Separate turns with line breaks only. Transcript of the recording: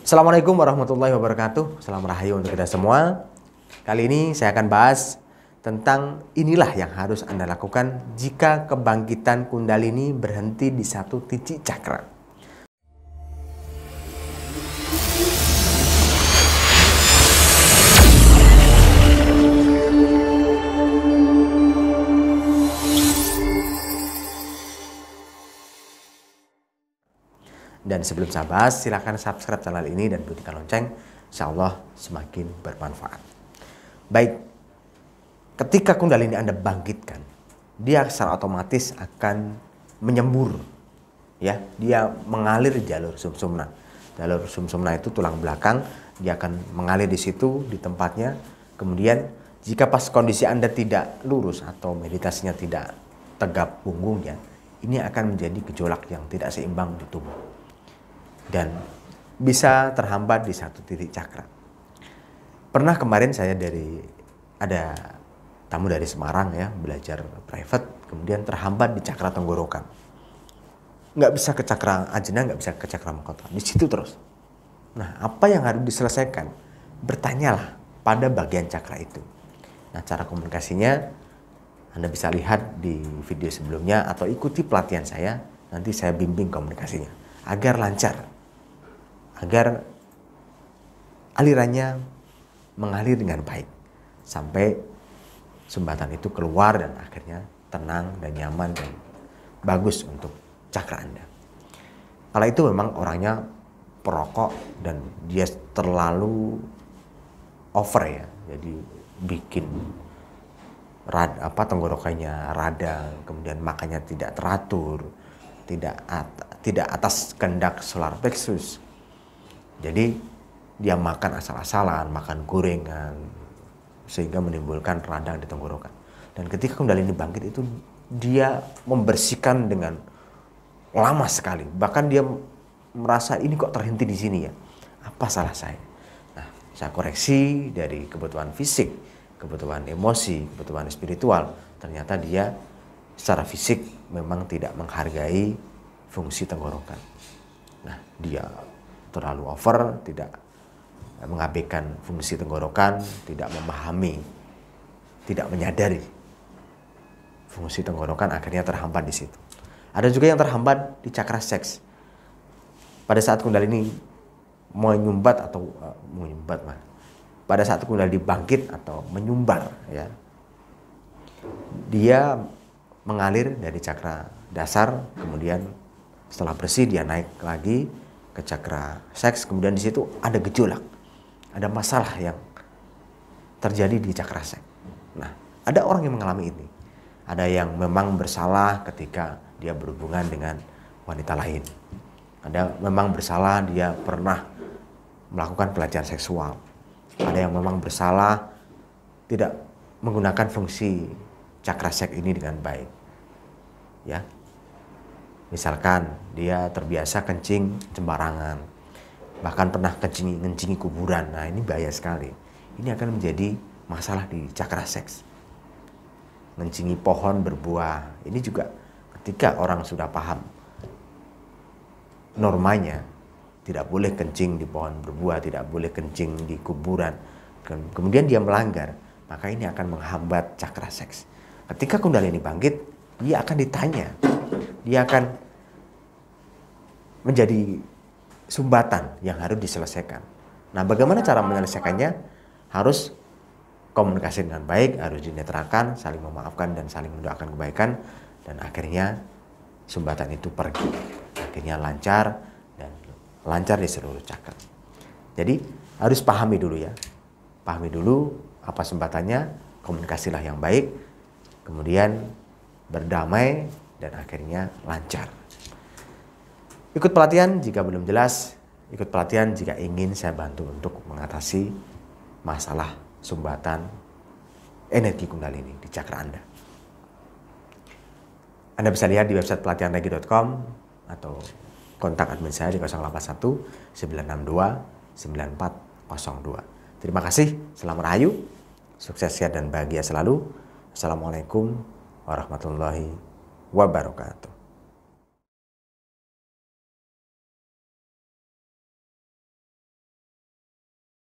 Assalamualaikum warahmatullahi wabarakatuh. Salam rahayu untuk kita semua. Kali ini saya akan bahas tentang inilah yang harus Anda lakukan jika kebangkitan Kundalini berhenti di satu titik cakra. Dan sebelum saya bahas, silahkan subscribe channel ini dan bunyikan lonceng. Insya Allah semakin bermanfaat. Baik, ketika Kundalini Anda bangkitkan, dia secara otomatis akan menyembur. Ya, dia mengalir di jalur sumsumna. Jalur sumsumna itu tulang belakang, dia akan mengalir di situ, di tempatnya. Kemudian, jika pas kondisi Anda tidak lurus atau meditasinya tidak tegap punggungnya, ini akan menjadi gejolak yang tidak seimbang di tubuh. Dan bisa terhambat di satu titik cakra. Pernah kemarin saya ada tamu dari Semarang ya, belajar private, kemudian terhambat di cakra tenggorokan. Nggak bisa ke cakra ajna, nggak bisa ke cakra mahkota, di situ terus. Nah, apa yang harus diselesaikan? Bertanyalah pada bagian cakra itu. Nah, cara komunikasinya Anda bisa lihat di video sebelumnya atau ikuti pelatihan saya, nanti saya bimbing komunikasinya agar lancar. Agar alirannya mengalir dengan baik sampai sumbatan itu keluar dan akhirnya tenang dan nyaman dan bagus untuk cakra Anda. Kalau itu memang orangnya perokok dan dia terlalu over ya, jadi bikin tenggorokannya radang, kemudian makannya tidak teratur, tidak atas kehendak solar plexus. Jadi dia makan asal-asalan, makan gorengan, sehingga menimbulkan radang di tenggorokan. Dan ketika Kundalini bangkit itu dia membersihkan dengan lama sekali. Bahkan dia merasa ini kok terhenti di sini ya. Apa salah saya? Nah, saya koreksi dari kebutuhan fisik, kebutuhan emosi, kebutuhan spiritual. Ternyata dia secara fisik memang tidak menghargai fungsi tenggorokan. Nah, dia terlalu over, tidak mengabaikan fungsi tenggorokan, tidak memahami, tidak menyadari fungsi tenggorokan, akhirnya terhambat di situ. Ada juga yang terhambat di cakra seks. Pada saat Kundalini pada saat Kundalini bangkit atau menyumbar ya, dia mengalir dari cakra dasar, kemudian setelah bersih dia naik lagi ke cakra seks, kemudian di situ ada gejolak, ada masalah yang terjadi di cakra seks. Nah, ada orang yang mengalami ini, ada yang memang bersalah ketika dia berhubungan dengan wanita lain, ada memang bersalah dia pernah melakukan pelecehan seksual, ada yang memang bersalah tidak menggunakan fungsi cakra seks ini dengan baik, ya. Misalkan dia terbiasa kencing sembarangan, bahkan pernah ngencingi kuburan. Nah, ini bahaya sekali. Ini akan menjadi masalah di cakra seks. Ngencingi pohon berbuah. Ini juga ketika orang sudah paham normanya, tidak boleh kencing di pohon berbuah, tidak boleh kencing di kuburan, kemudian dia melanggar, maka ini akan menghambat cakra seks. Ketika Kundalini bangkit, dia akan ditanya, dia akan menjadi sumbatan yang harus diselesaikan. Nah, bagaimana cara menyelesaikannya? Harus komunikasi dengan baik, harus dinetralkan, saling memaafkan dan saling mendoakan kebaikan, dan akhirnya sumbatan itu pergi. Akhirnya lancar dan lancar di seluruh cakra. Jadi harus pahami dulu ya. Pahami dulu apa sumbatannya, komunikasilah yang baik, kemudian berdamai dan akhirnya lancar. Ikut pelatihan jika belum jelas, ikut pelatihan jika ingin saya bantu untuk mengatasi masalah sumbatan energi Kundalini di cakra Anda. Anda bisa lihat di website pelatihanregi.com atau kontak admin saya di 081 962 9402. Terima kasih, selamat rahayu, sukses, sehat dan bahagia selalu. Assalamualaikum warahmatullahi wabarakatuh.